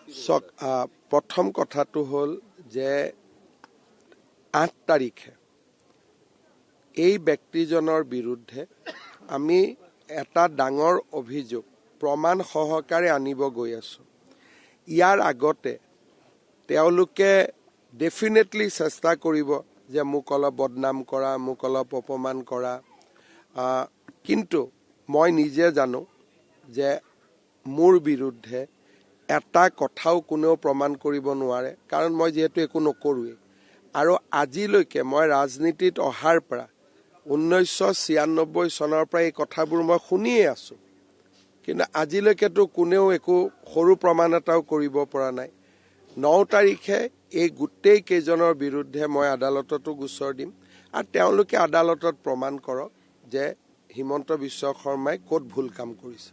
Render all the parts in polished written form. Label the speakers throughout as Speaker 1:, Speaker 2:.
Speaker 1: প্ৰথম কথাটো হ'ল যে ৮ তাৰিখে এই ব্যক্তিজনৰ বিৰুদ্ধে আমি এটা ডাঙৰ অভিযোগ প্ৰমাণ সহকাৰে আনিব গৈ আছো। ইয়াৰ আগতে তেওঁলোকে ডেফিনেটলি চেষ্টা কৰিব যে মোক অলপ বদনাম কৰা, মোক অলপ অপমান কৰা, কিন্তু মই নিজে জানো যে মোৰ বিৰুদ্ধে এটা কথাও কোনেও প্ৰমাণ কৰিব নোৱাৰে, কাৰণ মই যিহেতু একো নকৰোৱেই। আৰু আজিলৈকে মই ৰাজনীতিত অহাৰ পৰা 1996 চনৰ পৰা এই কথাবোৰ মই শুনিয়ে আছো, কিন্তু আজিলৈকেতো কোনেও একো সৰু প্ৰমাণ এটাও কৰিব পৰা নাই। 9 তাৰিখে এই গোটেই কেইজনৰ বিৰুদ্ধে মই আদালততো গোচৰ দিম আৰু তেওঁলোকে আদালতত প্ৰমাণ কৰক যে হিমন্ত বিশ্ব শৰ্মাই ক'ত ভুল কাম কৰিছে।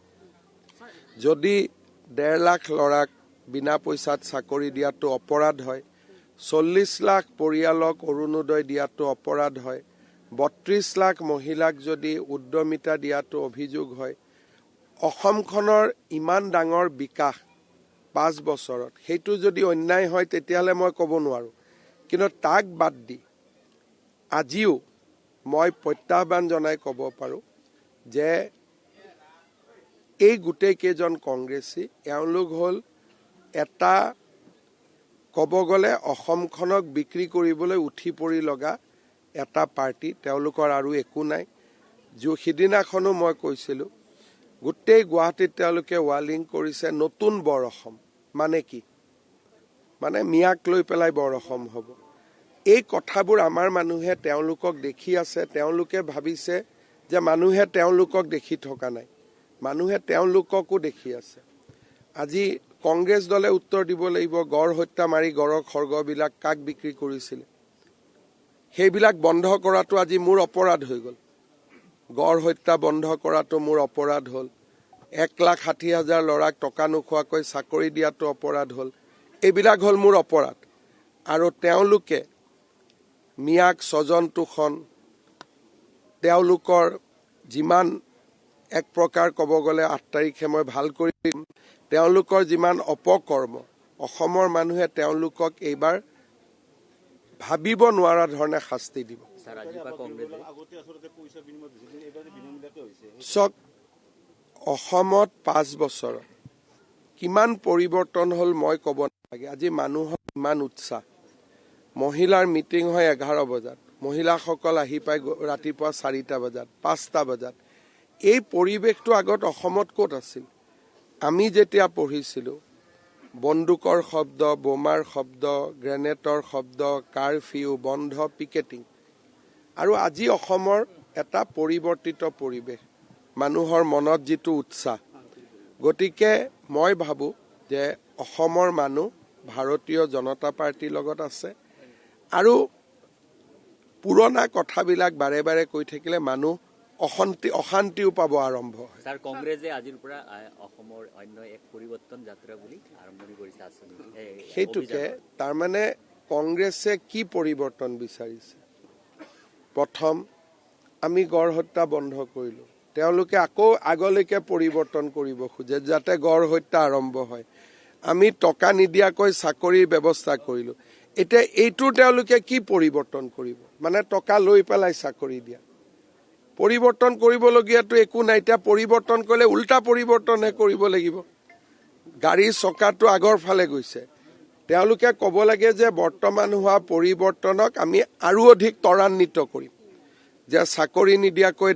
Speaker 1: যদি 1.5 লাখ ল'ৰাক বিনা পইচাত চাকৰি দিয়াটো অপৰাধ হয়, 40 লাখ পৰিয়ালক অৰুণোদয় দিয়াটো অপৰাধ হয়, 32 লাখ মহিলাক যদি উদ্যমিতা দিয়াটো অভিযোগ হয়, অসমখনৰ ইমান ডাঙৰ বিকাশ 5 বছৰত সেইটো যদি অন্যায় হয় তেতিয়াহ'লে মই ক'ব নোৱাৰো। কিন্তু তাক বাদ দি আজিও মই প্ৰত্যাহ্বান জনাই ক'ব পাৰো যে এই গোটেই কেইজন কংগ্ৰেছী এওঁলোক হ'ল এটা ক'ব গ'লে অসমখনক বিক্ৰী কৰিবলৈ উঠি পৰি লগা এটা পাৰ্টি। তেওঁলোকৰ আৰু একো নাই। সিদিনাখনো মই কৈছিলোঁ গোটেই গুৱাহাটীত তেওঁলোকে ৱালিং কৰিছে নতুন বৰ অসম। মানে কি? মানে মিয়াক লৈ পেলাই বৰ অসম হ'ব। এই কথাবোৰ আমাৰ মানুহে তেওঁলোকক দেখি আছে। তেওঁলোকে ভাবিছে যে মানুহে তেওঁলোকক দেখি থকা নাই, মানুহে তেওঁলোককো দেখি আছে। আজি কংগ্ৰেছ দলে উত্তৰ দিব লাগিব, গড় হত্যা মাৰি গড়ৰ খৰ্গবিলাক কাক বিক্ৰী কৰিছিলে, সেইবিলাক বন্ধ কৰাটো আজি মোৰ অপৰাধ হৈ গ'ল। গড় হত্যা বন্ধ কৰাটো মোৰ অপৰাধ হ'ল। 1,60,000 ল'ৰাক টকা নোখোৱাকৈ চাকৰি দিয়াটো অপৰাধ হ'ল। এইবিলাক হ'ল মোৰ অপৰাধ। আৰু তেওঁলোকে মিয়াক স্বজন তোষণ, তেওঁলোকৰ যিমান এক প্ৰকাৰ ক'ব গ'লে 8 তাৰিখে মই ভাল কৰি দিম, তেওঁলোকৰ যিমান অপকৰ্ম অসমৰ মানুহে তেওঁলোকক এইবাৰ ভাবিব নোৱাৰা ধৰণে শাস্তি দিব। চক অসমত 5 বছৰত কিমান পৰিৱৰ্তন হ'ল মই ক'ব নালাগে। আজি মানুহৰ ইমান উৎসাহ। মহিলাৰ মিটিং হয় 11 বজাত, মহিলাসকল আহি পায় ৰাতিপুৱা 4টা বজাত, 5টা বজাত। এই পৰিৱেশটো আগত অসমত ক'ত আছিল? আমি যেতিয়া পঢ়িছিলোঁ বন্দুকৰ শব্দ, বোমাৰ শব্দ, গ্ৰেনেডৰ শব্দ, কাৰফিউ, বন্ধ, পিকেটিং। আৰু আজি অসমৰ এটা পৰিৱৰ্তিত পৰিৱেশ, মানুহৰ মনত যিটো উৎসাহ। গতিকে মই ভাবোঁ যে অসমৰ মানুহ ভাৰতীয় জনতা পাৰ্টিৰ লগত আছে। আৰু পুৰণা কথাবিলাক বাৰে বাৰে কৈ থাকিলে মানুহ অশান্তিও পাব আৰম্ভ হয়।
Speaker 2: স্যাৰ, কংগ্ৰেছে আজিৰ পৰা অসমৰ অন্য এক পৰিৱৰ্তন যাত্ৰা বুলি আৰম্ভণি কৰিছে আঁচনি।
Speaker 1: সেইটোকে তাৰমানে কংগ্ৰেছে কি পৰিৱৰ্তন বিচাৰিছে? প্ৰথম আমি গড় হত্যা বন্ধ কৰিলোঁ, তেওঁলোকে আকৌ আগলৈকে পৰিৱৰ্তন কৰিব খোজে যাতে গড় হত্যা আৰম্ভ হয়। আমি টকা নিদিয়াকৈ চাকৰিৰ ব্যৱস্থা কৰিলোঁ। এতিয়া এইটো তেওঁলোকে কি পৰিৱৰ্তন কৰিব? মানে টকা লৈ পেলাই চাকৰি দিয়া। পৰিৱৰ্তন কৰিবলগীয়াটো একো নাই। এতিয়া পৰিৱৰ্তন কৰিলে উল্টা পৰিৱৰ্তনহে কৰিব লাগিব। গাড়ীৰ চকাটো আগৰ ফালে গৈছে। তেওঁলোকে ক'ব লাগে যে বৰ্তমান হোৱা পৰিৱৰ্তনক আমি আৰু অধিক ত্বৰান্বিত কৰিম, যে চাকৰি নিদিয়াকৈ,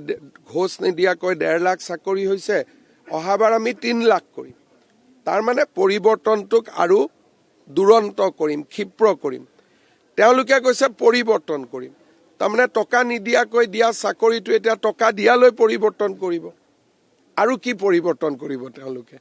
Speaker 1: ঘোষ নিদিয়াকৈ 1.5 লাখ চাকৰি হৈছে, অহাবাৰ আমি 3 লাখ কৰিম। তাৰমানে পৰিৱৰ্তনটোক আৰু দুৰন্ত কৰিম, ক্ষিপ্ৰ কৰিম। তেওঁলোকে কৈছে পৰিৱৰ্তন কৰিম, তাৰমানে টকা নিদিয়াকৈ দিয়া চাকৰিটো এতিয়া টকা দিয়ালৈ পৰিৱৰ্তন কৰিব। আৰু কি পৰিৱৰ্তন কৰিব তেওঁলোকে?